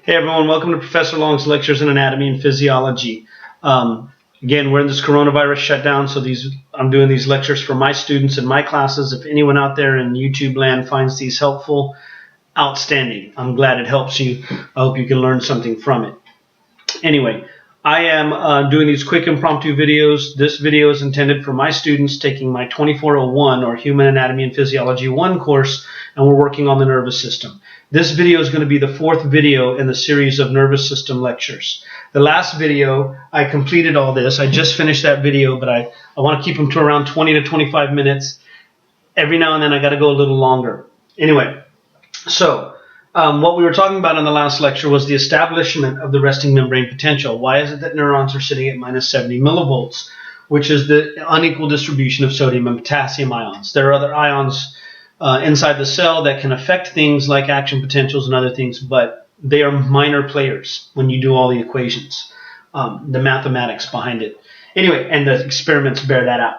Hey everyone, welcome to Professor Long's Lectures in Anatomy and Physiology. Again, we're in this coronavirus shutdown, so I'm doing these lectures for my students and my classes. If anyone out there in YouTube land finds these helpful, outstanding. I'm glad it helps you. I hope you can learn something from it. Anyway, I am doing these quick impromptu videos. This video is intended for my students taking my 2401 or Human Anatomy and Physiology 1 course, and we're working on the nervous system. This video is going to be the fourth video in the series of nervous system lectures. The last video, I completed all this. I just finished that video, but I want to keep them to around 20 to 25 minutes. Every now and then I got to go a little longer. Anyway, so what we were talking about in the last lecture was the establishment of the resting membrane potential. Why is it that neurons are sitting at minus 70 millivolts, which is the unequal distribution of sodium and potassium ions? There are other ions inside the cell that can affect things like action potentials and other things, but they are minor players when you do all the equations, the mathematics behind it. Anyway, and the experiments bear that out.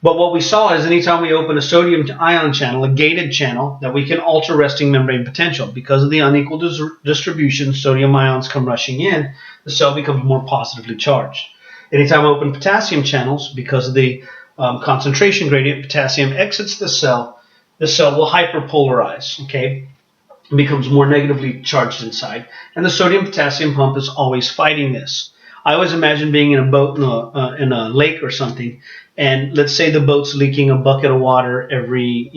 But what we saw is anytime we open a sodium ion channel, a gated channel, that we can alter resting membrane potential. Because of the unequal distribution, sodium ions come rushing in, the cell becomes more positively charged. Anytime I open potassium channels, because of the concentration gradient, potassium exits the cell will hyperpolarize, okay? It becomes more negatively charged inside. And the sodium-potassium pump is always fighting this. I always imagine being in a boat in a lake or something, and let's say the boat's leaking a bucket of water every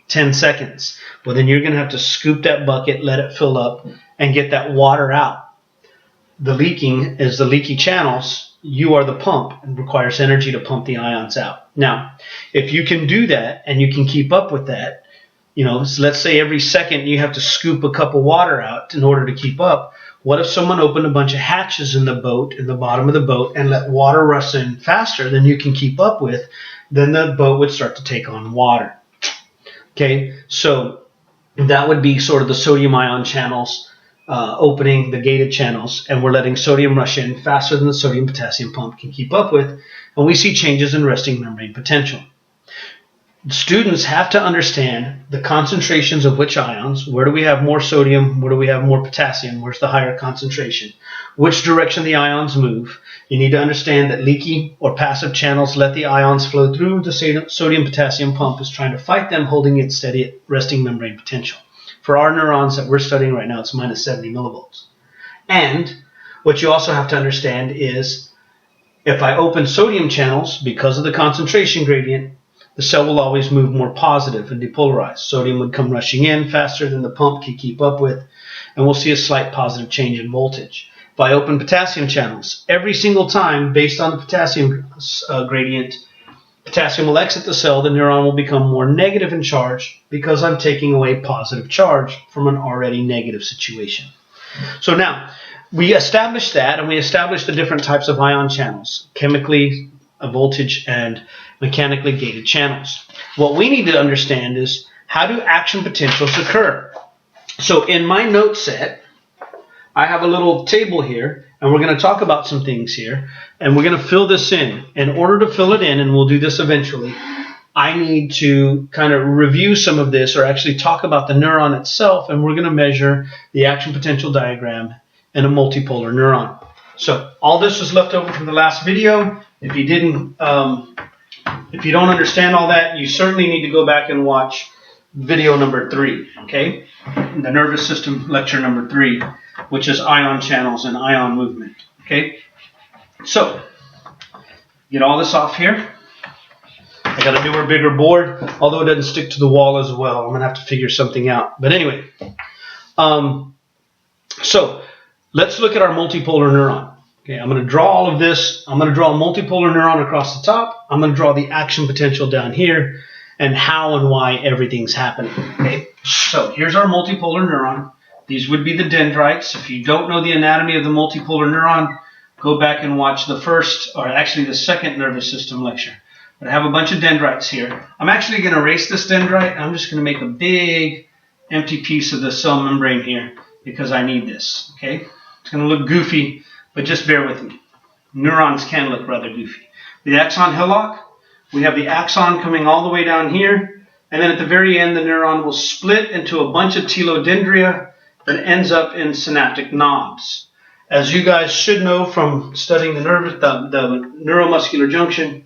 10 seconds. Well, then you're going to have to scoop that bucket, let it fill up, and get that water out. The leaking is the leaky channels. You are the pump. It requires energy to pump the ions out. Now, if you can do that and you can keep up with that, so let's say every second you have to scoop a cup of water out in order to keep up. What if someone opened a bunch of hatches in the boat, in the bottom of the boat, and let water rush in faster than you can keep up with? Then the boat would start to take on water. Okay, so that would be sort of the sodium ion channels opening, the gated channels, and we're letting sodium rush in faster than the sodium potassium pump can keep up with, and we see changes in resting membrane potential. Students have to understand the concentrations of which ions. Where do we have more sodium? Where do we have more potassium? Where's the higher concentration? Which direction the ions move. You need to understand that leaky or passive channels let the ions flow through. The sodium-potassium pump is trying to fight them, holding it steady at resting membrane potential. For our neurons that we're studying right now, it's minus 70 millivolts. And what you also have to understand is if I open sodium channels, because of the concentration gradient, the cell will always move more positive and depolarize. Sodium would come rushing in faster than the pump can keep up with, and we'll see a slight positive change in voltage. If I open potassium channels, every single time, based on the potassium gradient, potassium will exit the cell, the neuron will become more negative in charge because I'm taking away positive charge from an already negative situation. So now, we established that, and we established the different types of ion channels, chemically, voltage, and mechanically gated channels. What we need to understand is how do action potentials occur? So in my note set, I have a little table here, and we're going to talk about some things here, and we're going to fill this in. In order to fill it in, and we'll do this eventually, I need to kind of review some of this, or actually talk about the neuron itself, and we're going to measure the action potential diagram in a multipolar neuron. So all this was left over from the last video. If you don't understand all that, you certainly need to go back and watch video number 3, okay? The nervous system lecture number 3, which is ion channels and ion movement, okay? So, get all this off here. I got a newer, bigger board, although it doesn't stick to the wall as well. I'm going to have to figure something out. But anyway, so let's look at our multipolar neuron. Okay, I'm going to draw all of this. I'm going to draw a multipolar neuron across the top. I'm going to draw the action potential down here and how and why everything's happening. Okay, so here's our multipolar neuron. These would be the dendrites. If you don't know the anatomy of the multipolar neuron, go back and watch the first, or actually the second nervous system lecture. But I have a bunch of dendrites here. I'm actually going to erase this dendrite. I'm just going to make a big empty piece of the cell membrane here because I need this. Okay, it's going to look goofy, but just bear with me. Neurons can look rather goofy. The axon hillock, we have the axon coming all the way down here, and then at the very end, the neuron will split into a bunch of telodendria, that ends up in synaptic knobs. As you guys should know from studying the neuromuscular junction,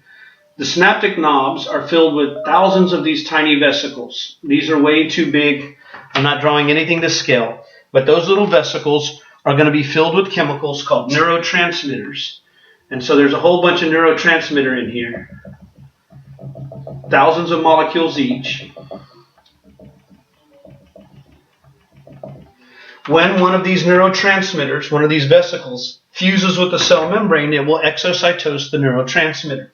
the synaptic knobs are filled with thousands of these tiny vesicles. These are way too big. I'm not drawing anything to scale, but those little vesicles are going to be filled with chemicals called neurotransmitters. And so there's a whole bunch of neurotransmitter in here, thousands of molecules each. When one of these neurotransmitters, one of these vesicles, fuses with the cell membrane, it will exocytose the neurotransmitter.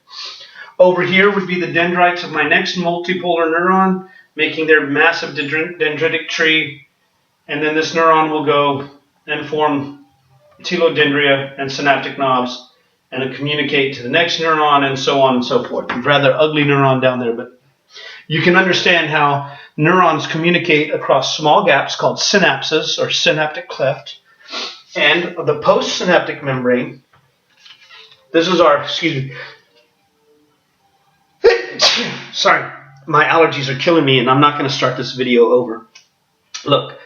Over here would be the dendrites of my next multipolar neuron, making their massive dendritic tree, and then this neuron will go and form telodendria and synaptic knobs, and it'll communicate to the next neuron, and so on and so forth. Rather ugly neuron down there, but you can understand how neurons communicate across small gaps called synapses or synaptic cleft, and the postsynaptic membrane. This is our, sorry, my allergies are killing me, and I'm not going to start this video over. Look,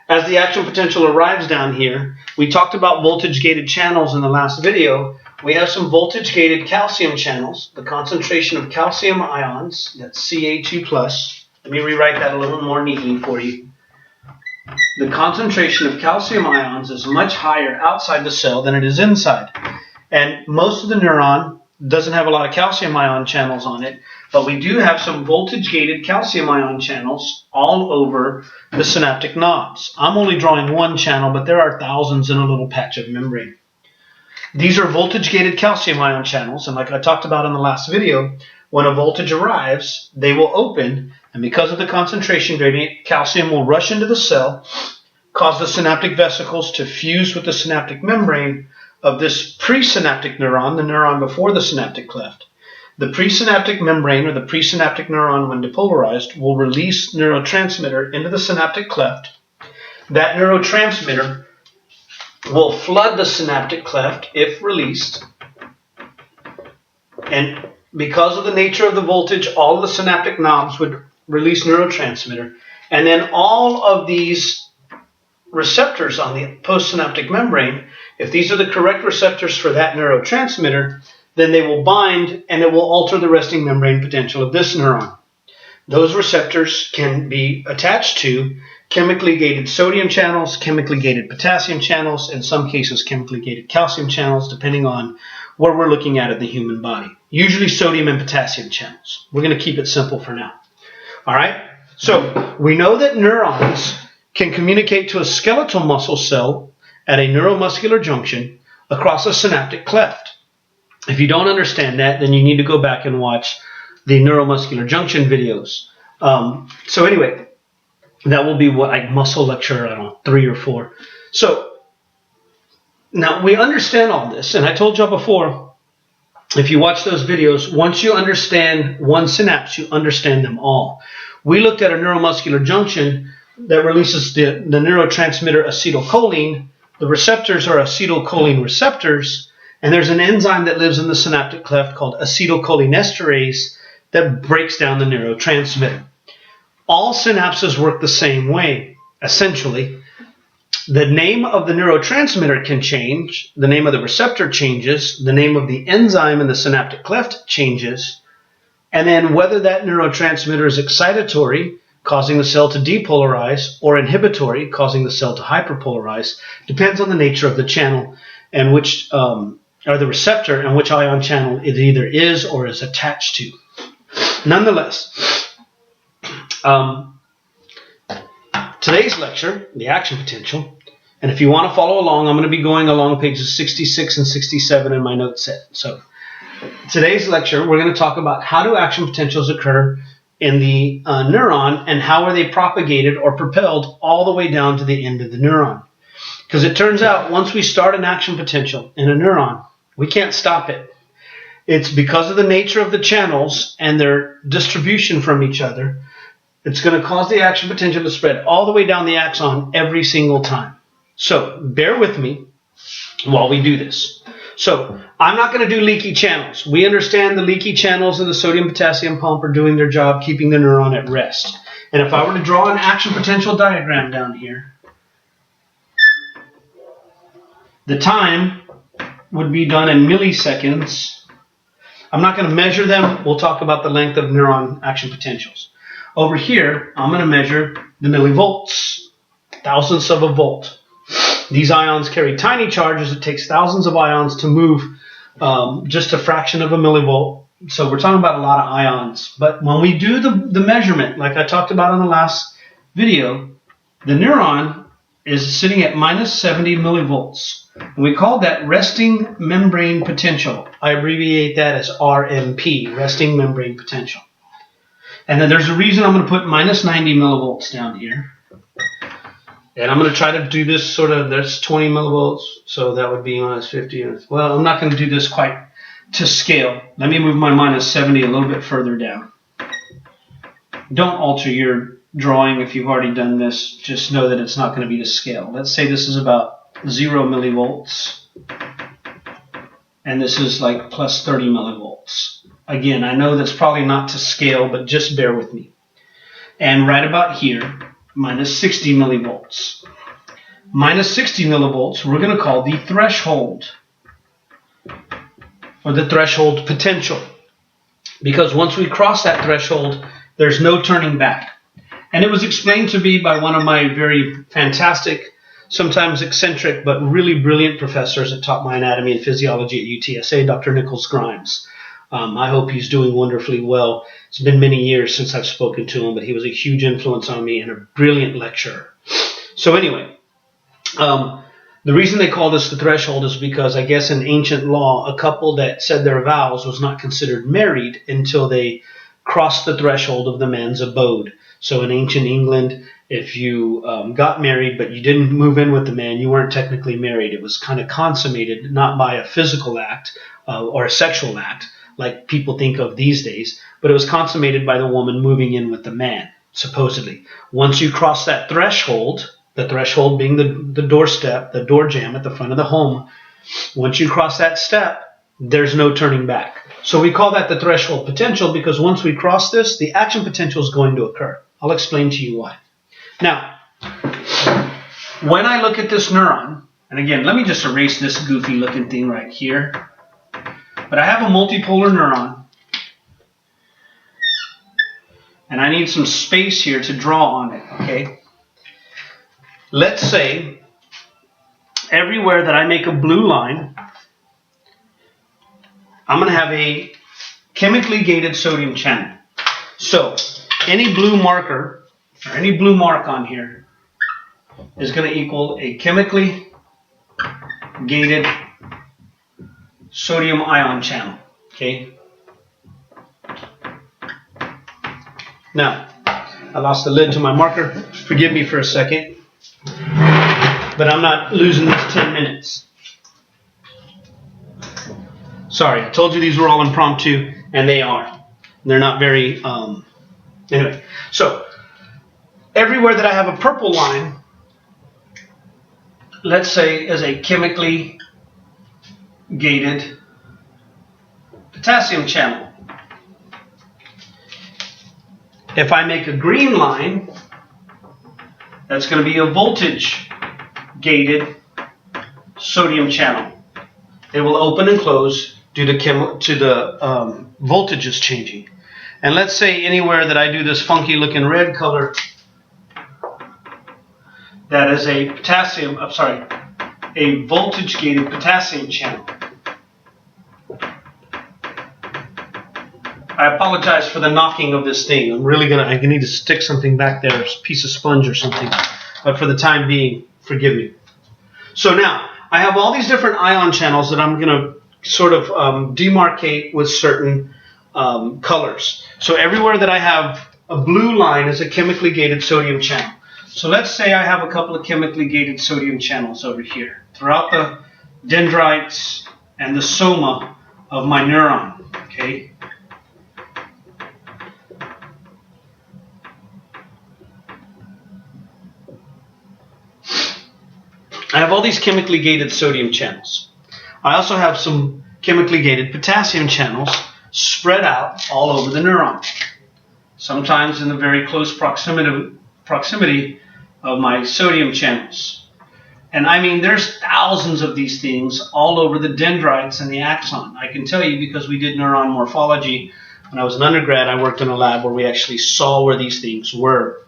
as the action potential arrives down here, we talked about voltage-gated channels in the last video. We have some voltage-gated calcium channels. The concentration of calcium ions, that's Ca2+. Let me rewrite that a little more neatly for you. The concentration of calcium ions is much higher outside the cell than it is inside. And most of the neuron doesn't have a lot of calcium ion channels on it, but we do have some voltage-gated calcium ion channels all over the synaptic knobs. I'm only drawing one channel, but there are thousands in a little patch of membrane. These are voltage-gated calcium ion channels, and like I talked about in the last video, when a voltage arrives, they will open, and because of the concentration gradient, calcium will rush into the cell, cause the synaptic vesicles to fuse with the synaptic membrane of this presynaptic neuron, the neuron before the synaptic cleft. The presynaptic membrane, or the presynaptic neuron, when depolarized, will release neurotransmitter into the synaptic cleft. That neurotransmitter will flood the synaptic cleft if released. And because of the nature of the voltage, all of the synaptic knobs would release neurotransmitter. And then all of these receptors on the postsynaptic membrane, if these are the correct receptors for that neurotransmitter, then they will bind and it will alter the resting membrane potential of this neuron. Those receptors can be attached to chemically gated sodium channels, chemically gated potassium channels, in some cases chemically gated calcium channels, depending on what we're looking at the human body. Usually sodium and potassium channels. We're going to keep it simple for now. All right? So we know that neurons can communicate to a skeletal muscle cell at a neuromuscular junction across a synaptic cleft. If you don't understand that, then you need to go back and watch the neuromuscular junction videos. So anyway, that will be what, like muscle lecture, I don't know, 3 or 4. So now we understand all this, and I told y'all before, if you watch those videos, once you understand one synapse, you understand them all. We looked at a neuromuscular junction that releases the neurotransmitter acetylcholine. The receptors are acetylcholine receptors, and there's an enzyme that lives in the synaptic cleft called acetylcholinesterase that breaks down the neurotransmitter. All synapses work the same way, essentially. The name of the neurotransmitter can change, the name of the receptor changes, the name of the enzyme in the synaptic cleft changes, and then whether that neurotransmitter is excitatory, causing the cell to depolarize, or inhibitory, causing the cell to hyperpolarize, depends on the nature of the channel and which or the receptor and which ion channel it either is or is attached to. Nonetheless, today's lecture, the action potential, and if you want to follow along, I'm going to be going along pages 66 and 67 in my note set. So today's lecture, we're going to talk about how do action potentials occur in the neuron and how are they propagated or propelled all the way down to the end of the neuron. Because it turns out once we start an action potential in a neuron, we can't stop it. It's because of the nature of the channels and their distribution from each other, it's going to cause the action potential to spread all the way down the axon every single time. So bear with me while we do this. So I'm not going to do leaky channels. We understand the leaky channels of the sodium-potassium pump are doing their job, keeping the neuron at rest. And if I were to draw an action potential diagram down here, The time would be done in milliseconds. I'm not going to measure them. We'll talk about the length of neuron action potentials. Over here, I'm going to measure the millivolts, thousandths of a volt. These ions carry tiny charges. It takes thousands of ions to move just a fraction of a millivolt. So we're talking about a lot of ions. But when we do the measurement, like I talked about in the last video, the neuron is sitting at minus 70 millivolts. And we call that resting membrane potential. I abbreviate that as RMP, resting membrane potential. And then there's a reason I'm going to put minus 90 millivolts down here. And I'm going to try to do this sort of, there's 20 millivolts, so that would be minus 50. Well, I'm not going to do this quite to scale. Let me move my minus 70 a little bit further down. Don't alter your drawing if you've already done this. Just know that it's not going to be to scale. Let's say this is about 0 millivolts. And this is like plus 30 millivolts. Again, I know that's probably not to scale, but just bear with me. And right about here, minus 60 millivolts. Minus 60 millivolts, we're going to call the threshold, or the threshold potential. Because once we cross that threshold, there's no turning back. And it was explained to me by one of my very fantastic, sometimes eccentric, but really brilliant professors that taught my anatomy and physiology at UTSA, Dr. Nichols Grimes. I hope he's doing wonderfully well. It's been many years since I've spoken to him, but he was a huge influence on me and a brilliant lecturer. So anyway, the reason they call this the threshold is because I guess in ancient law, a couple that said their vows was not considered married until they crossed the threshold of the man's abode. So in ancient England, if you got married but you didn't move in with the man, you weren't technically married. It was kind of consummated not by a physical act or a sexual act, like people think of these days, but it was consummated by the woman moving in with the man, supposedly. Once you cross that threshold, the threshold being the doorstep, the door jamb at the front of the home, once you cross that step, there's no turning back. So we call that the threshold potential because once we cross this, the action potential is going to occur. I'll explain to you why. Now, when I look at this neuron, and again, let me just erase this goofy looking thing right here. But I have a multipolar neuron, and I need some space here to draw on it, okay? Let's say everywhere that I make a blue line, I'm going to have a chemically gated sodium channel. So any blue marker, or any blue mark on here, is going to equal a chemically gated sodium ion channel, okay? Now, I lost the lid to my marker. Forgive me for a second, but I'm not losing these 10 minutes. Sorry, I told you these were all impromptu, and they are. They're not very, anyway. So, everywhere that I have a purple line, let's say is a chemically gated potassium channel. If I make a green line, that's going to be a voltage gated sodium channel. It will open and close due to the voltages changing. And let's say anywhere that I do this funky looking red color, that is a a voltage gated potassium channel. I apologize for the knocking of this thing. I need to stick something back there, a piece of sponge or something. But for the time being, forgive me. So now, I have all these different ion channels that I'm going to sort of demarcate with certain colors. So everywhere that I have a blue line is a chemically gated sodium channel. So let's say I have a couple of chemically gated sodium channels over here throughout the dendrites and the soma of my neuron, okay? I have all these chemically gated sodium channels. I also have some chemically gated potassium channels spread out all over the neuron, sometimes in the very close proximity of my sodium channels. And I mean, there's thousands of these things all over the dendrites and the axon. I can tell you because we did neuron morphology. When I was an undergrad, I worked in a lab where we actually saw where these things were.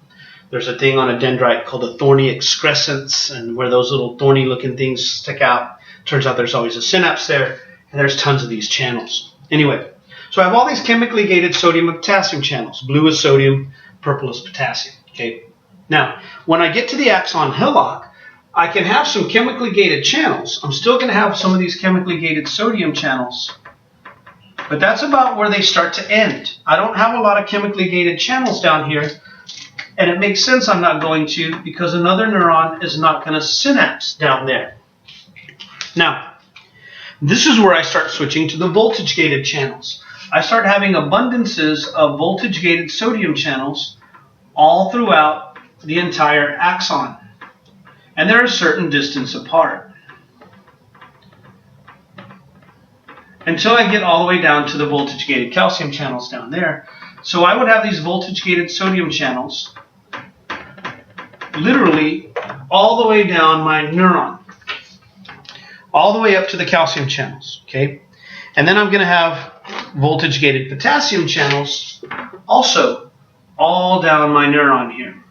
There's a thing on a dendrite called a thorny excrescence, and where those little thorny looking things stick out. Turns out there's always a synapse there, and there's tons of these channels. Anyway, so I have all these chemically gated sodium and potassium channels. Blue is sodium, purple is potassium. Okay. Now, when I get to the axon hillock, I can have some chemically gated channels. I'm still going to have some of these chemically gated sodium channels, but that's about where they start to end. I don't have a lot of chemically gated channels down here, and it makes sense I'm not going to, because another neuron is not going to synapse down there. Now, this is where I start switching to the voltage gated channels. I start having abundances of voltage gated sodium channels all throughout the entire axon. And they're a certain distance apart, until I get all the way down to the voltage-gated calcium channels down there. So I would have these voltage-gated sodium channels literally all the way down my neuron, all the way up to the calcium channels, okay? And then I'm going to have voltage-gated potassium channels also all down my neuron here.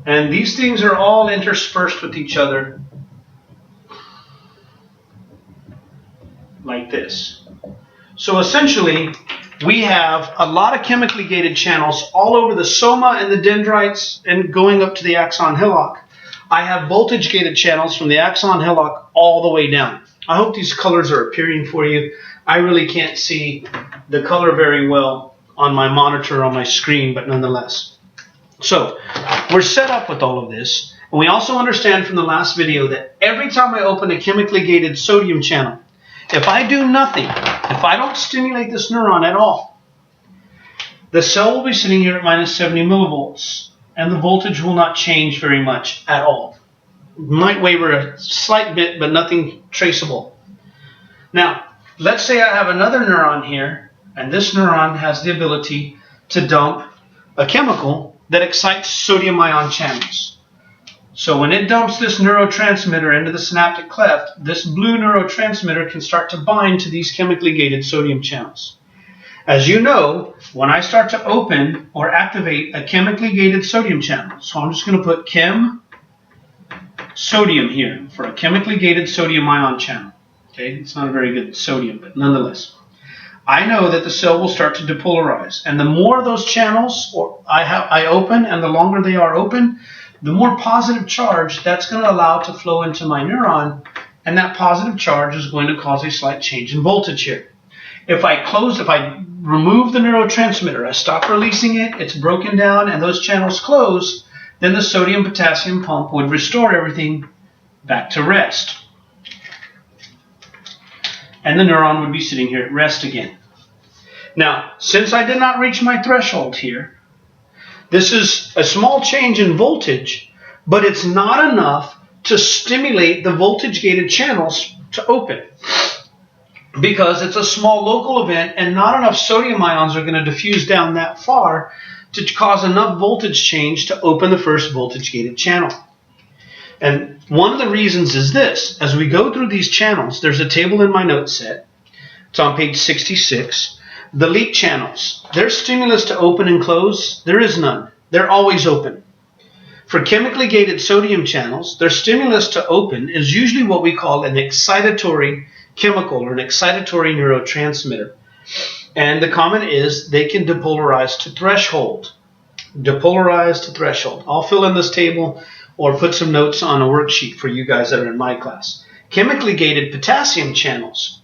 And these things are all interspersed with each other like this. So essentially, we have a lot of chemically gated channels all over the soma and the dendrites and going up to the axon hillock. I have voltage gated channels from the axon hillock all the way down. I hope these colors are appearing for you. I really can't see the color very well on my monitor on my screen, but nonetheless. So we're set up with all of this, and we also understand from the last video that every time I open a chemically gated sodium channel, if I do nothing, if I don't stimulate this neuron at all, the cell will be sitting here at minus 70 millivolts, and the voltage will not change very much at all. It might waver a slight bit, but nothing traceable. Now, let's say I have another neuron here, and this neuron has the ability to dump a chemical that excites sodium ion channels. So when it dumps this neurotransmitter into the synaptic cleft, this blue neurotransmitter can start to bind to these chemically gated sodium channels. As you know, when I start to open or activate a chemically gated sodium channel, so I'm just going to put chem sodium here for a chemically gated sodium ion channel. Okay, it's not a very good sodium, but nonetheless. I know that the cell will start to depolarize, and the more of those channels I open, and the longer they are open, the more positive charge that's going to allow to flow into my neuron, and that positive charge is going to cause a slight change in voltage here. If I remove the neurotransmitter, I stop releasing it, it's broken down, and those channels close, then the sodium-potassium pump would restore everything back to rest. And the neuron would be sitting here at rest again. Now, since I did not reach my threshold here, this is a small change in voltage, but it's not enough to stimulate the voltage-gated channels to open, because it's a small local event and not enough sodium ions are going to diffuse down that far to cause enough voltage change to open the first voltage-gated channel. And one of the reasons is this. As we go through these channels, there's a table in my note set. It's on page 66. The leak channels, their stimulus to open and close, there is none. They're always open. For chemically gated sodium channels, their stimulus to open is usually what we call an excitatory chemical or an excitatory neurotransmitter. And the comment is they can depolarize to threshold. Depolarize to threshold. I'll fill in this table or put some notes on a worksheet for you guys that are in my class. Chemically gated potassium channels,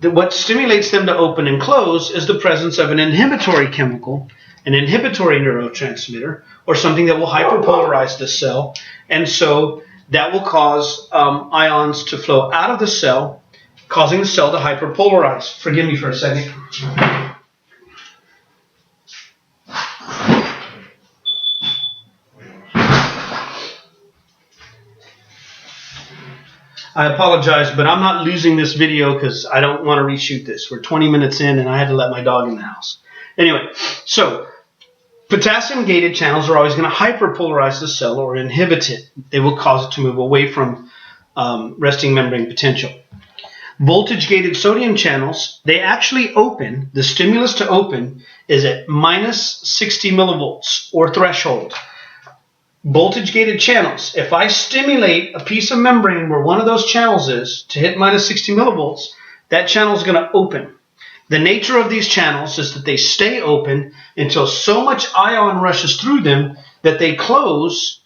what stimulates them to open and close is the presence of an inhibitory chemical, an inhibitory neurotransmitter, or something that will hyperpolarize the cell, and so that will cause ions to flow out of the cell, causing the cell to hyperpolarize. Forgive me for a second. I apologize, but I'm not losing this video because I don't want to reshoot this. We're 20 minutes in and I had to let my dog in the house. Anyway, so Potassium-gated channels are always going to hyperpolarize the cell or inhibit it. They will cause it to move away from resting membrane potential. Voltage-gated sodium channels, they actually open, the stimulus to open is at minus 60 millivolts or threshold. Voltage-gated channels, if I stimulate a piece of membrane where one of those channels is to hit minus 60 millivolts, that channel is going to open. The nature of these channels is that they stay open until so much ion rushes through them that they close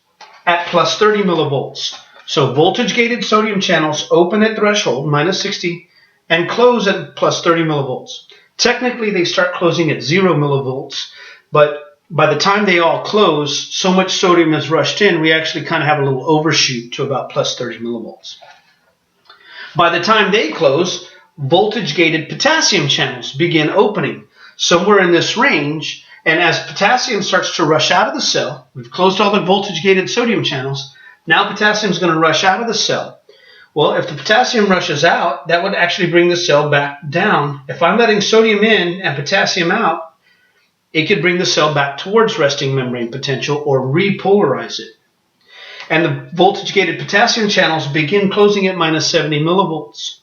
at plus 30 millivolts. So voltage-gated sodium channels open at threshold, minus 60, and close at plus 30 millivolts. Technically, they start closing at 0 millivolts, but by the time they all close, so much sodium is rushed in, we actually kind of have a little overshoot to about plus 30 millivolts. By the time they close, voltage-gated potassium channels begin opening somewhere in this range, and as potassium starts to rush out of the cell, we've closed all the voltage-gated sodium channels, now potassium is going to rush out of the cell. Well, if the potassium rushes out, that would actually bring the cell back down. If I'm letting sodium in and potassium out, it could bring the cell back towards resting membrane potential or repolarize it. And the voltage-gated potassium channels begin closing at minus 70 millivolts.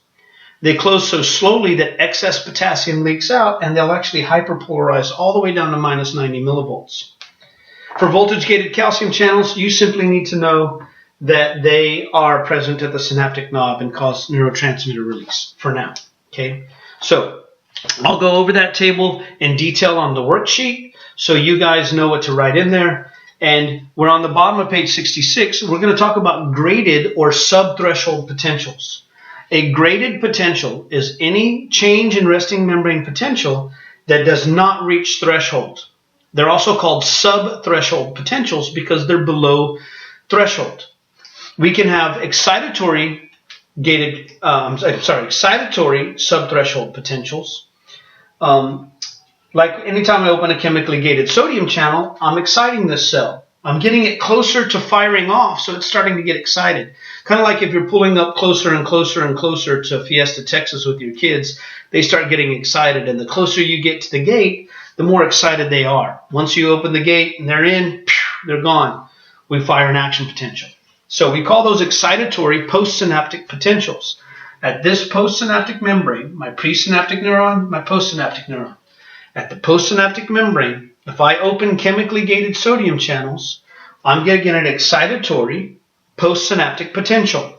They close so slowly that excess potassium leaks out, and they'll actually hyperpolarize all the way down to minus 90 millivolts. For voltage-gated calcium channels, you simply need to know that they are present at the synaptic knob and cause neurotransmitter release for now. Okay, so I'll go over that table in detail on the worksheet so you guys know what to write in there. And we're on the bottom of page 66. We're going to talk about graded or subthreshold potentials. A graded potential is any change in resting membrane potential that does not reach threshold. They're also called subthreshold potentials because they're below threshold. We can have excitatory subthreshold potentials. Like anytime I open a chemically gated sodium channel, I'm exciting this cell. I'm getting it closer to firing off, so it's starting to get excited. Kind of like if you're pulling up closer and closer and closer to Fiesta, Texas with your kids, they start getting excited. And the closer you get to the gate, the more excited they are. Once you open the gate and they're in, they're gone. We fire an action potential. So we call those excitatory postsynaptic potentials. At this postsynaptic membrane, my presynaptic neuron, my postsynaptic neuron. At the postsynaptic membrane, if I open chemically gated sodium channels, I'm going to get an excitatory postsynaptic potential.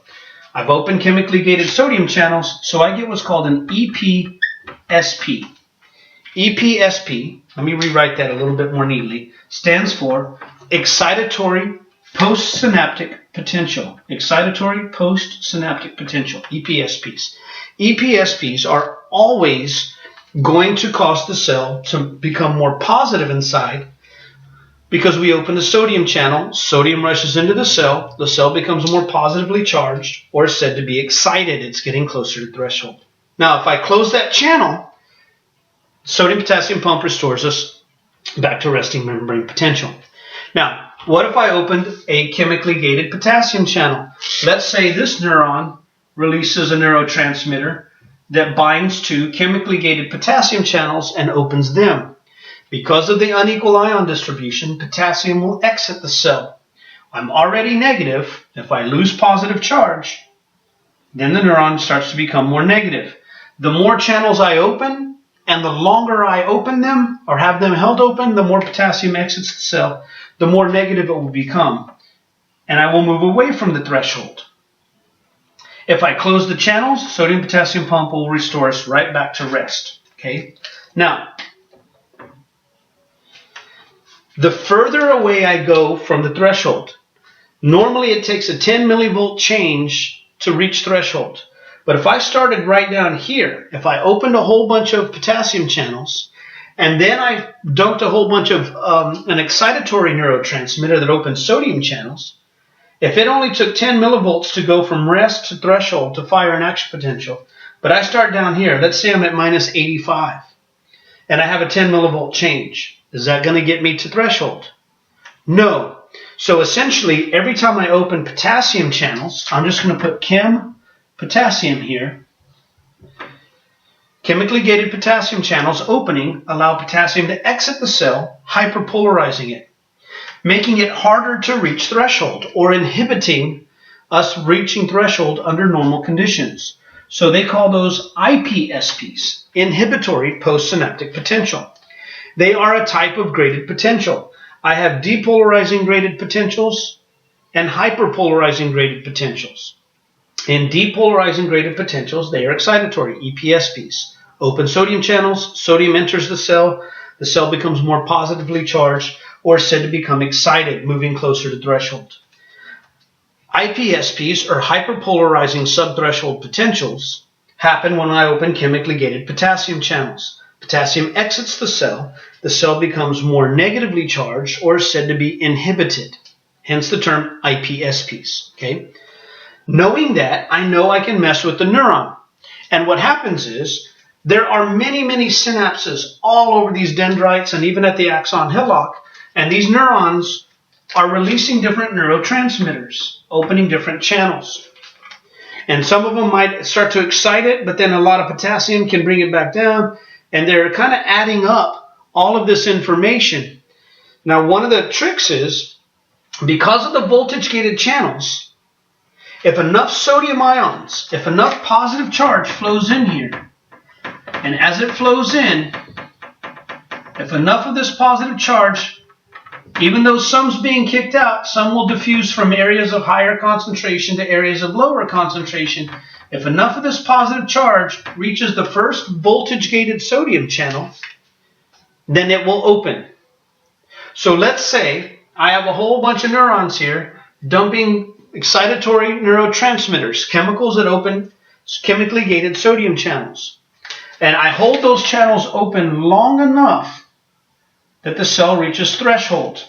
I've opened chemically gated sodium channels, so I get what's called an EPSP. EPSP, let me rewrite that a little bit more neatly, stands for excitatory postsynaptic potential. Excitatory postsynaptic potential, EPSPs. EPSPs are always going to cause the cell to become more positive inside because we open the sodium channel, sodium rushes into the cell becomes more positively charged or is said to be excited, it's getting closer to threshold. Now if I close that channel, sodium-potassium pump restores us back to resting membrane potential. Now, what if I opened a chemically gated potassium channel? Let's say this neuron releases a neurotransmitter that binds to chemically gated potassium channels and opens them. Because of the unequal ion distribution, potassium will exit the cell. I'm already negative. If I lose positive charge, then the neuron starts to become more negative. The more channels I open, and the longer I open them or have them held open, the more potassium exits the cell, the more negative it will become. And I will move away from the threshold. If I close the channels, sodium-potassium pump will restore us right back to rest. Okay? Now, the further away I go from the threshold, normally it takes a 10 millivolt change to reach threshold. But if I started right down here, if I opened a whole bunch of potassium channels, and then I dumped a whole bunch of an excitatory neurotransmitter that opens sodium channels, if it only took 10 millivolts to go from rest to threshold to fire an action potential, but I start down here, let's say I'm at minus 85, and I have a 10 millivolt change, is that going to get me to threshold? No. So essentially, every time I open potassium channels, I'm just going to put chem potassium here. Chemically gated potassium channels opening allow potassium to exit the cell, hyperpolarizing it, making it harder to reach threshold or inhibiting us reaching threshold under normal conditions. So they call those IPSPs, inhibitory postsynaptic potential. They are a type of graded potential. I have depolarizing graded potentials and hyperpolarizing graded potentials. In depolarizing graded potentials, they are excitatory, EPSPs. Open sodium channels, sodium enters the cell becomes more positively charged or is said to become excited, moving closer to threshold. IPSPs, or hyperpolarizing subthreshold potentials, happen when I open chemically gated potassium channels. Potassium exits the cell becomes more negatively charged or is said to be inhibited, hence the term IPSPs. Okay? Knowing that, I know I can mess with the neuron. And what happens is, there are many, many synapses all over these dendrites and even at the axon hillock, and these neurons are releasing different neurotransmitters, opening different channels. And some of them might start to excite it, but then a lot of potassium can bring it back down, and they're kind of adding up all of this information. Now, one of the tricks is, because of the voltage-gated channels, if enough sodium ions, if enough positive charge flows in here, and as it flows in, if enough of this positive charge, even though some's being kicked out, some will diffuse from areas of higher concentration to areas of lower concentration. If enough of this positive charge reaches the first voltage-gated sodium channel, then it will open. So let's say I have a whole bunch of neurons here dumping excitatory neurotransmitters, chemicals that open chemically gated sodium channels. And I hold those channels open long enough that the cell reaches threshold.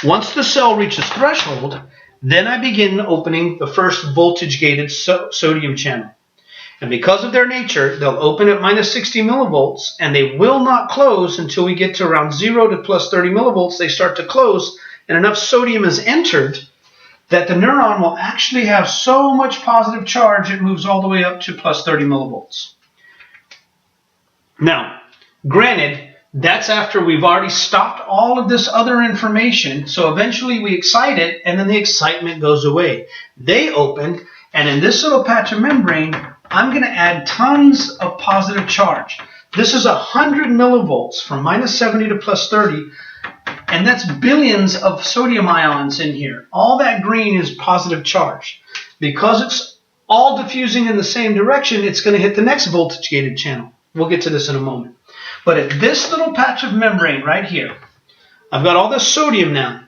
Once the cell reaches threshold, then I begin opening the first voltage-gated sodium channel. And because of their nature, they'll open at minus 60 millivolts, and they will not close until we get to around 0 to plus 30 millivolts. They start to close, and enough sodium is entered that the neuron will actually have so much positive charge it moves all the way up to plus 30 millivolts. Now, granted, that's after we've already stopped all of this other information, so eventually we excite it, and then the excitement goes away. They open, and in this little patch of membrane, I'm going to add tons of positive charge. This is 100 millivolts from minus 70 to plus 30, and that's billions of sodium ions in here. All that green is positive charge. Because it's all diffusing in the same direction, it's going to hit the next voltage-gated channel. We'll get to this in a moment. But at this little patch of membrane right here, I've got all this sodium now.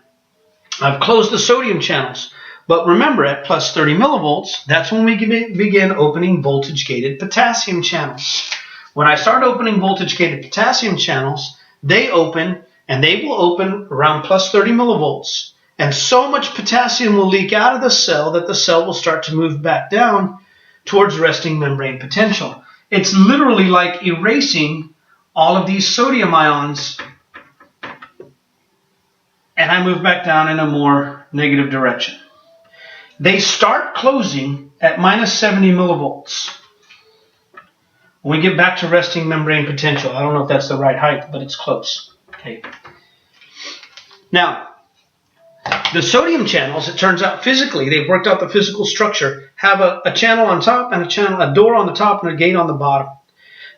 I've closed the sodium channels. But remember, at plus 30 millivolts, that's when we begin opening voltage-gated potassium channels. When I start opening voltage-gated potassium channels, they open, and they will open around plus 30 millivolts. And so much potassium will leak out of the cell that the cell will start to move back down towards resting membrane potential. It's literally like erasing all of these sodium ions, and I move back down in a more negative direction. They start closing at minus 70 millivolts. When we get back to resting membrane potential, I don't know if that's the right height, but it's close. Okay. Now, the sodium channels, it turns out physically, they've worked out the physical structure, have a channel on top and a door on the top and a gate on the bottom.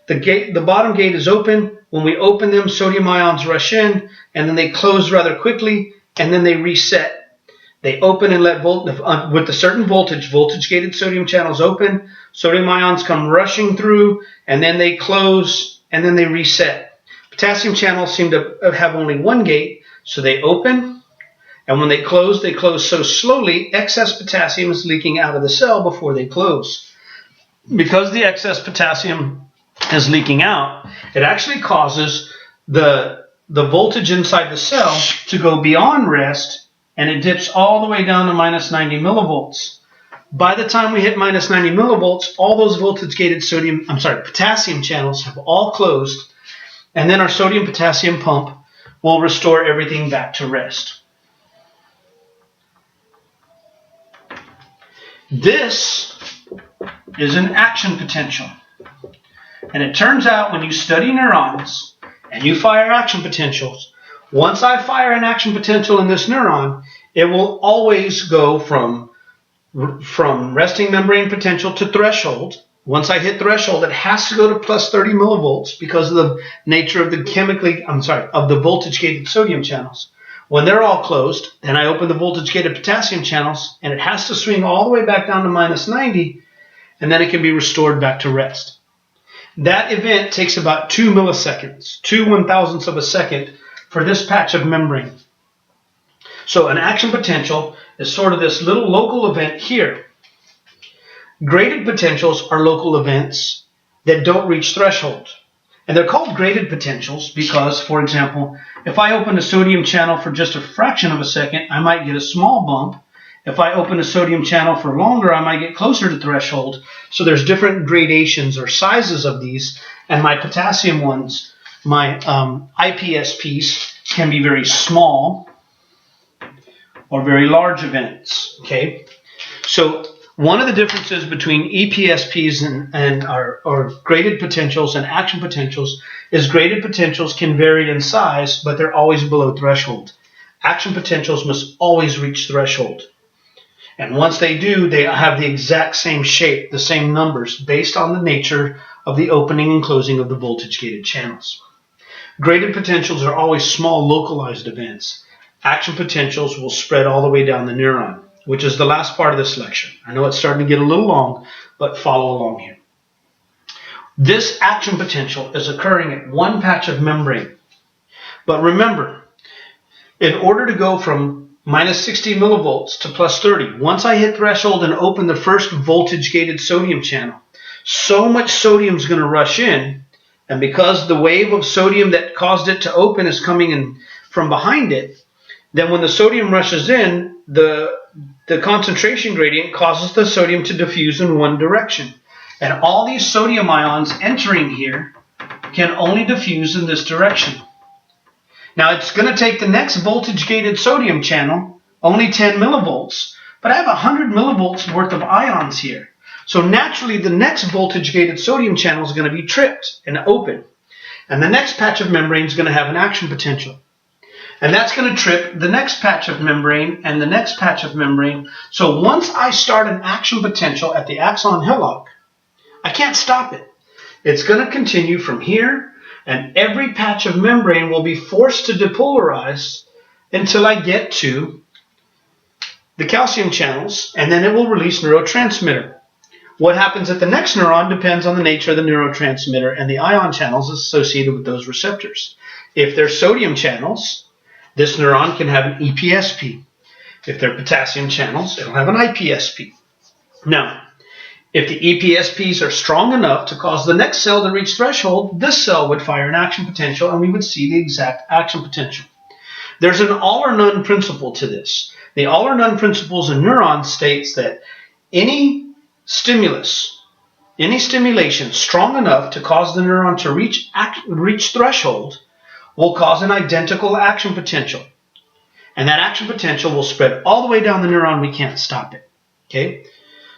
The bottom gate is open. When we open them, sodium ions rush in, and then they close rather quickly, and then they reset. They open and let with a certain voltage-gated sodium channels open, sodium ions come rushing through, and then they close, and then they reset. Potassium channels seem to have only one gate, so they open, and when they close so slowly, excess potassium is leaking out of the cell before they close. Because the excess potassium is leaking out, it actually causes the voltage inside the cell to go beyond rest, and it dips all the way down to minus 90 millivolts. By the time we hit minus 90 millivolts, all those voltage-gated potassium channels have all closed, and then our sodium-potassium pump will restore everything back to rest. This is an action potential. And it turns out when you study neurons and you fire action potentials, once I fire an action potential in this neuron, it will always go from resting membrane potential to threshold. Once I hit threshold, it has to go to plus 30 millivolts because of the nature of the voltage-gated sodium channels. When they're all closed, then I open the voltage-gated potassium channels, and it has to swing all the way back down to minus 90, and then it can be restored back to rest. That event takes about 2 milliseconds, 2/1000ths of a second for this patch of membrane. So an action potential is sort of this little local event here. Graded potentials are local events that don't reach threshold. And they're called graded potentials because, for example, if I open a sodium channel for just a fraction of a second, I might get a small bump. If I open a sodium channel for longer, I might get closer to threshold. So there's different gradations or sizes of these. And my potassium ones, my IPSPs, can be very small or very large events. Okay, so one of the differences between EPSPs and our graded potentials and action potentials is graded potentials can vary in size, but they're always below threshold. Action potentials must always reach threshold. And once they do, they have the exact same shape, the same numbers, based on the nature of the opening and closing of the voltage-gated channels. Graded potentials are always small, localized events. Action potentials will spread all the way down the neuron, which is the last part of this lecture. I know it's starting to get a little long, but follow along here. This action potential is occurring at one patch of membrane. But remember, in order to go from minus 60 millivolts to plus 30, once I hit threshold and open the first voltage-gated sodium channel, so much sodium is going to rush in, and because the wave of sodium that caused it to open is coming in from behind it, then when the sodium rushes in, the concentration gradient causes the sodium to diffuse in one direction. And all these sodium ions entering here can only diffuse in this direction. Now it's going to take the next voltage-gated sodium channel, only 10 millivolts, but I have 100 millivolts worth of ions here. So naturally the next voltage-gated sodium channel is going to be tripped and open. And the next patch of membrane is going to have an action potential. And that's going to trip the next patch of membrane and the next patch of membrane. So once I start an action potential at the axon hillock, I can't stop it. It's going to continue from here, and every patch of membrane will be forced to depolarize until I get to the calcium channels, and then it will release neurotransmitter. What happens at the next neuron depends on the nature of the neurotransmitter and the ion channels associated with those receptors. If they're sodium channels, this neuron can have an EPSP. If they're potassium channels, it'll have an IPSP. Now, if the EPSPs are strong enough to cause the next cell to reach threshold, this cell would fire an action potential and we would see the exact action potential. There's an all or none principle to this. The all or none principles in neurons states that any stimulus, any stimulation strong enough to cause the neuron to reach threshold will cause an identical action potential. And that action potential will spread all the way down the neuron. We can't stop it. Okay?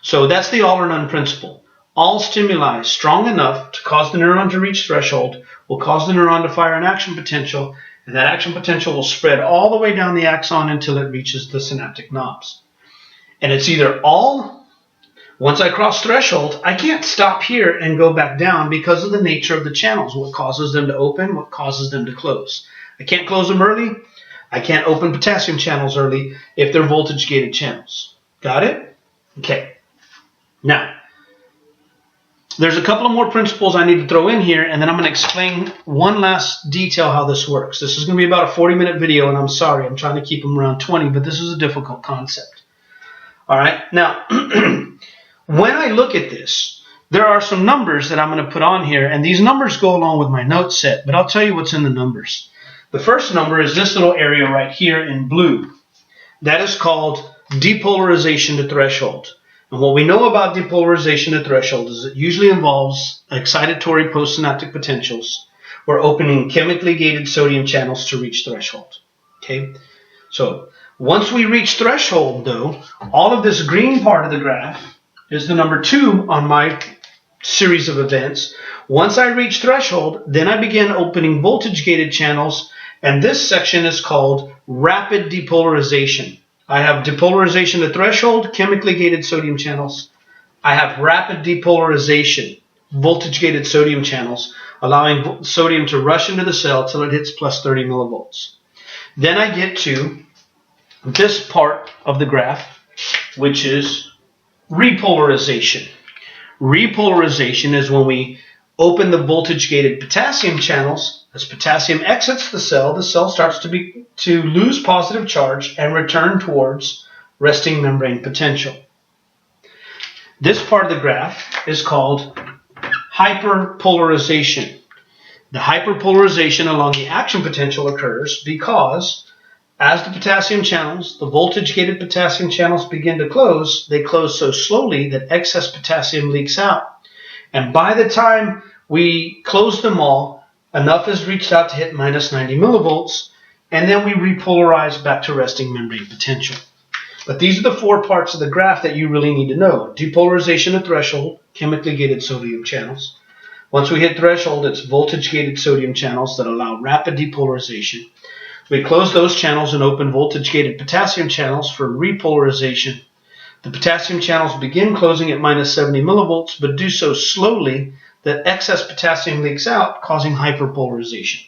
So that's the all or none principle. All stimuli strong enough to cause the neuron to reach threshold will cause the neuron to fire an action potential, and that action potential will spread all the way down the axon until it reaches the synaptic knobs. And it's either all, once I cross threshold, I can't stop here and go back down because of the nature of the channels, what causes them to open, what causes them to close. I can't close them early. I can't open potassium channels early if they're voltage-gated channels. Got it? Okay. Now, there's a couple of more principles I need to throw in here, and then I'm going to explain one last detail how this works. This is going to be about a 40-minute video, and I'm sorry, I'm trying to keep them around 20, but this is a difficult concept. All right, now, when I look at this, there are some numbers that I'm going to put on here, and these numbers go along with my note set, but I'll tell you what's in the numbers. The first number is this little area right here in blue. That is called depolarization to threshold. And what we know about depolarization to threshold is it usually involves excitatory postsynaptic potentials or opening chemically gated sodium channels to reach threshold. Okay? So once we reach threshold, though, all of this green part of the graph is the number 2 on my series of events. Once I reach threshold, then I begin opening voltage-gated channels, and this section is called rapid depolarization. I have depolarization to threshold, chemically gated sodium channels. I have rapid depolarization, voltage-gated sodium channels, allowing sodium to rush into the cell till it hits plus 30 millivolts. Then I get to this part of the graph, which is repolarization. Repolarization is when we open the voltage-gated potassium channels. As potassium exits the cell starts to lose positive charge and return towards resting membrane potential. This part of the graph is called hyperpolarization. The hyperpolarization along the action potential occurs because as the potassium channels, the voltage-gated potassium channels begin to close, they close so slowly that excess potassium leaks out. And by the time we close them all, enough is reached out to hit minus 90 millivolts, and then we repolarize back to resting membrane potential. But these are the 4 parts of the graph that you really need to know. Depolarization at threshold, chemically gated sodium channels. Once we hit threshold, it's voltage-gated sodium channels that allow rapid depolarization. We close those channels and open voltage-gated potassium channels for repolarization. The potassium channels begin closing at minus 70 millivolts, but do so slowly that excess potassium leaks out, causing hyperpolarization.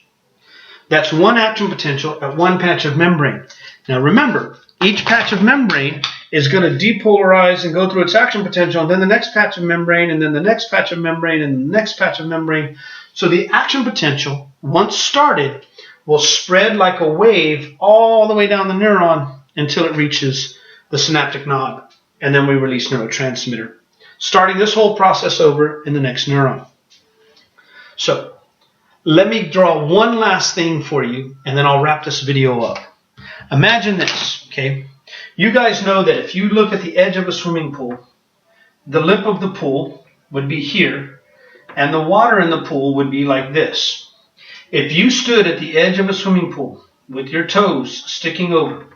That's one action potential at one patch of membrane. Now remember, each patch of membrane is going to depolarize and go through its action potential, and then the next patch of membrane, and then the next patch of membrane, and the next patch of membrane. So the action potential, once started, will spread like a wave all the way down the neuron until it reaches the synaptic knob, and then we release neurotransmitter, starting this whole process over in the next neuron. So let me draw one last thing for you, and then I'll wrap this video up. Imagine this, okay? You guys know that if you look at the edge of a swimming pool, the lip of the pool would be here, and the water in the pool would be like this. If you stood at the edge of a swimming pool with your toes sticking over,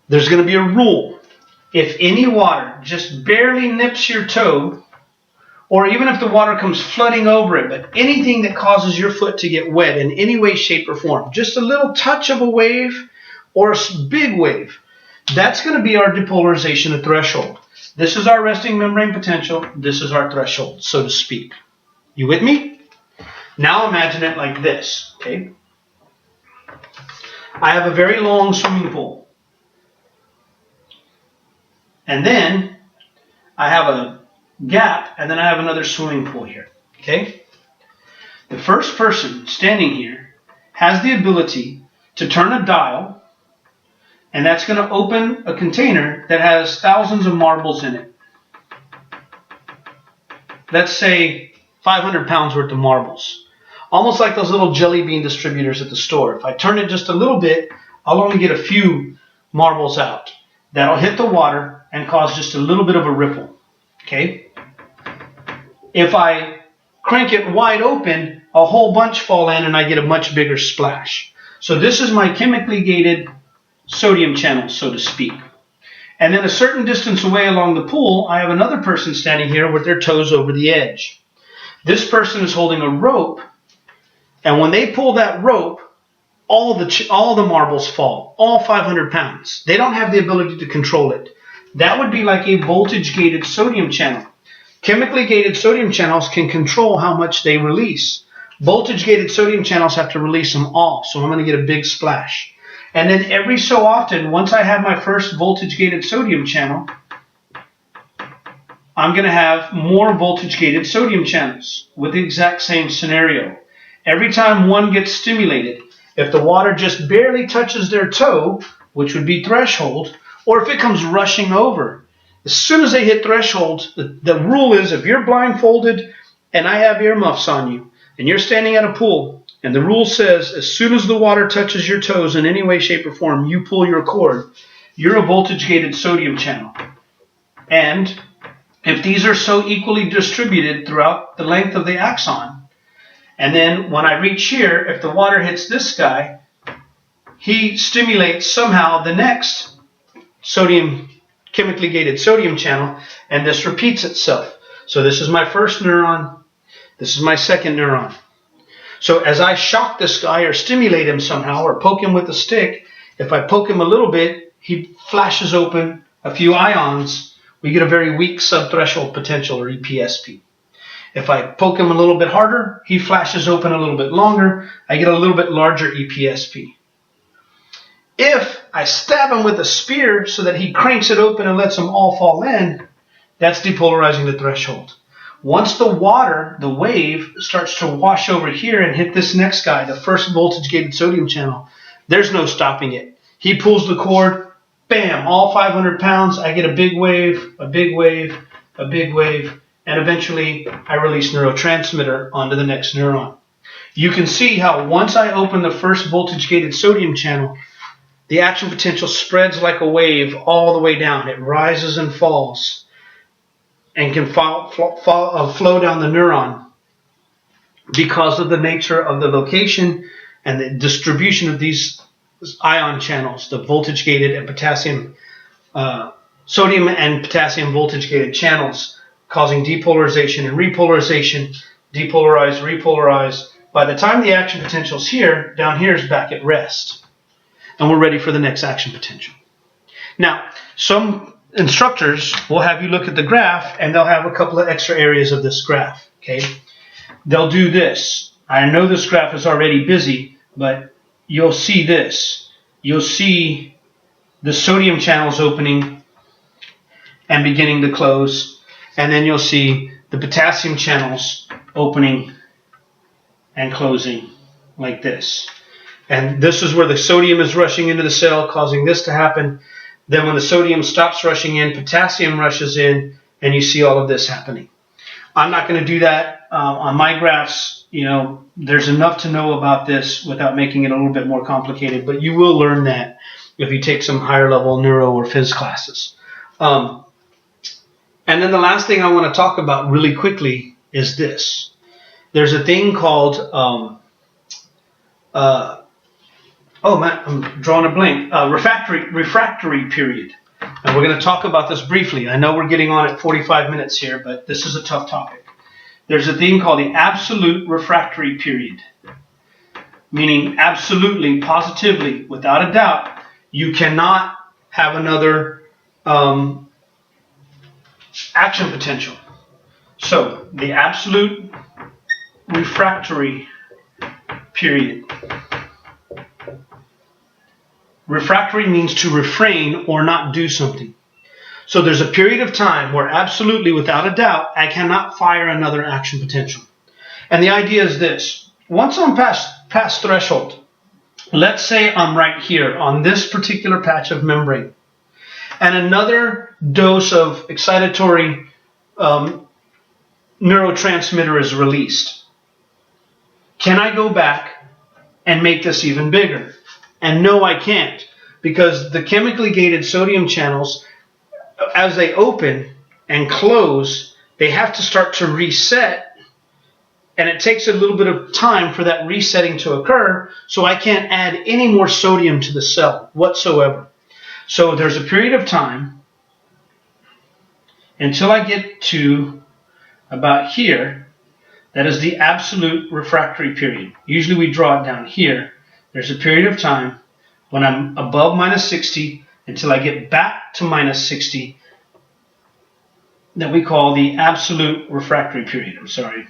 there's going to be a rule. If any water just barely nips your toe, or even if the water comes flooding over it, but anything that causes your foot to get wet in any way, shape, or form, just a little touch of a wave or a big wave, that's going to be our depolarization at threshold. This is our resting membrane potential. This is our threshold, so to speak. You with me? Now imagine it like this, okay? I have a very long swimming pool. And then I have a gap, and then I have another swimming pool here, okay? The first person standing here has the ability to turn a dial, and that's going to open a container that has thousands of marbles in it. Let's say 500 pounds worth of marbles. Almost like those little jelly bean distributors at the store. If I turn it just a little bit, I'll only get a few marbles out. That'll hit the water and cause just a little bit of a ripple. Okay? If I crank it wide open, a whole bunch fall in and I get a much bigger splash. So this is my chemically gated sodium channel, so to speak. And then a certain distance away along the pool, I have another person standing here with their toes over the edge. This person is holding a rope, and when they pull that rope, all the marbles fall, all 500 pounds. They don't have the ability to control it. That would be like a voltage-gated sodium channel. Chemically gated sodium channels can control how much they release. Voltage-gated sodium channels have to release them all, so I'm going to get a big splash. And then every so often, once I have my first voltage-gated sodium channel, I'm going to have more voltage-gated sodium channels with the exact same scenario. Every time one gets stimulated, if the water just barely touches their toe, which would be threshold, or if it comes rushing over, as soon as they hit threshold, the rule is if you're blindfolded and I have earmuffs on you, and you're standing at a pool, and the rule says as soon as the water touches your toes in any way, shape, or form, you pull your cord, you're a voltage-gated sodium channel. And if these are so equally distributed throughout the length of the axon, and then when I reach here, if the water hits this guy, he stimulates somehow the next sodium chemically gated sodium channel, and this repeats itself. So this is my first neuron. This is my second neuron. So as I shock this guy or stimulate him somehow or poke him with a stick, if I poke him a little bit, he flashes open a few ions. We get a very weak subthreshold potential, or EPSP. If I poke him a little bit harder, he flashes open a little bit longer. I get a little bit larger EPSP. If I stab him with a spear so that he cranks it open and lets them all fall in, that's depolarizing the threshold. Once the water, the wave, starts to wash over here and hit this next guy, the first voltage-gated sodium channel, there's no stopping it. He pulls the cord, bam, all 500 pounds, I get a big wave, a big wave, a big wave, and eventually I release neurotransmitter onto the next neuron. You can see how once I open the first voltage-gated sodium channel, the action potential spreads like a wave all the way down. It rises and falls and can flow down the neuron because of the nature of the location and the distribution of these ion channels, the voltage-gated and potassium, sodium and potassium voltage-gated channels, causing depolarization and repolarization, depolarize, repolarize. By the time the action potential is here, down here is back at rest. And we're ready for the next action potential. Now, some instructors will have you look at the graph, and they'll have a couple of extra areas of this graph. Okay, they'll do this. I know this graph is already busy, but you'll see this. You'll see the sodium channels opening and beginning to close, and then you'll see the potassium channels opening and closing like this. And this is where the sodium is rushing into the cell, causing this to happen. Then when the sodium stops rushing in, potassium rushes in, and you see all of this happening. I'm not going to do that on my graphs. You know, there's enough to know about this without making it a little bit more complicated, but you will learn that if you take some higher level neuro or phys classes. And then the last thing I want to talk about really quickly is this. There's a thing called oh man, I'm drawing a blank. Refractory period. And we're going to talk about this briefly. I know we're getting on at 45 minutes here, but this is a tough topic. There's a thing called the absolute refractory period, meaning absolutely, positively, without a doubt, you cannot have another action potential. So the absolute refractory period. Refractory means to refrain or not do something. So there's a period of time where absolutely, without a doubt, I cannot fire another action potential. And the idea is this. Once I'm past threshold, let's say I'm right here on this particular patch of membrane, and another dose of excitatory neurotransmitter is released. Can I go back and make this even bigger? And no, I can't, because the chemically gated sodium channels, as they open and close, they have to start to reset, and it takes a little bit of time for that resetting to occur, so I can't add any more sodium to the cell whatsoever. So there's a period of time until I get to about here. That is the absolute refractory period. Usually we draw it down here. There's a period of time when I'm above minus 60 until I get back to minus 60 that we call the absolute refractory period. I'm sorry,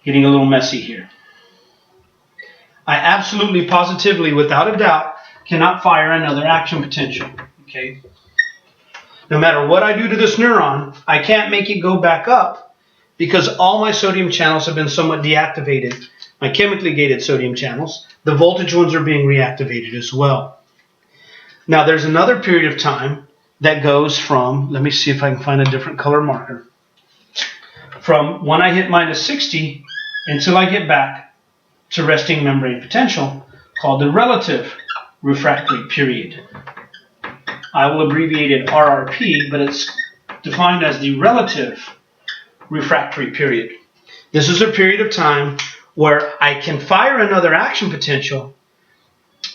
getting a little messy here. I absolutely, positively, without a doubt, cannot fire another action potential. Okay? No matter what I do to this neuron, I can't make it go back up because all my sodium channels have been somewhat deactivated. My chemically gated sodium channels, the voltage ones are being reactivated as well. Now there's another period of time that goes from, let me see if I can find a different color marker, from when I hit minus 60 until I get back to resting membrane potential, called the relative refractory period. I will abbreviate it RRP, but it's defined as the relative refractory period. This is a period of time where I can fire another action potential,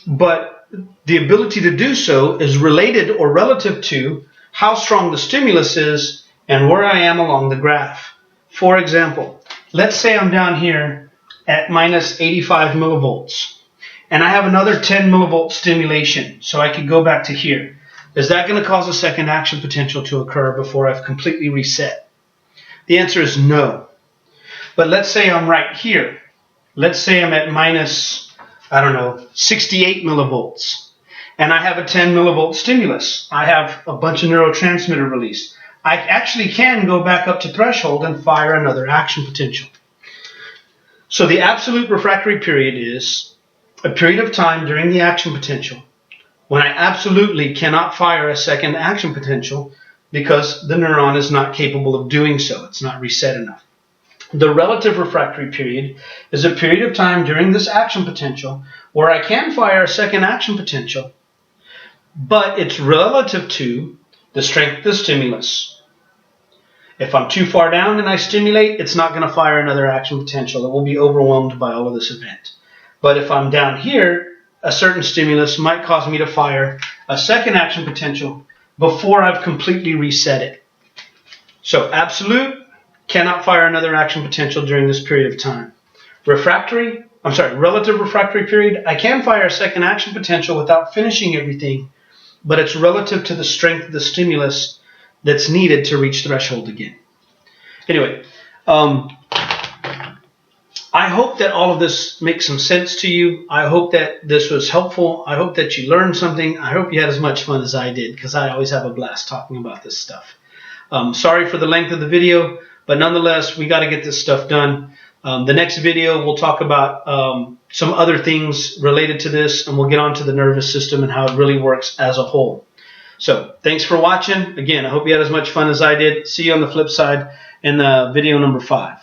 but the ability to do so is related or relative to how strong the stimulus is and where I am along the graph. For example, let's say I'm down here at minus 85 millivolts, and I have another 10 millivolt stimulation, so I could go back to here. Is that going to cause a second action potential to occur before I've completely reset? The answer is no. But let's say I'm right here. Let's say I'm at minus, 68 millivolts, and I have a 10 millivolt stimulus. I have a bunch of neurotransmitter release. I actually can go back up to threshold and fire another action potential. So the absolute refractory period is a period of time during the action potential when I absolutely cannot fire a second action potential because the neuron is not capable of doing so. It's not reset enough. The relative refractory period is a period of time during this action potential where I can fire a second action potential, but it's relative to the strength of the stimulus. If I'm too far down and I stimulate, it's not going to fire another action potential. It will be overwhelmed by all of this event. But if I'm down here, a certain stimulus might cause me to fire a second action potential before I've completely reset it. So absolute, cannot fire another action potential during this period of time. Relative refractory period, I can fire a second action potential without finishing everything, but it's relative to the strength of the stimulus that's needed to reach threshold again. Anyway, I hope that all of this makes some sense to you. I hope that this was helpful. I hope that you learned something. I hope you had as much fun as I did, because I always have a blast talking about this stuff. Sorry for the length of the video, but nonetheless, we got to get this stuff done. The next video, we'll talk about some other things related to this, and we'll get onto the nervous system and how it really works as a whole. So thanks for watching. Again, I hope you had as much fun as I did. See you on the flip side in video number 5.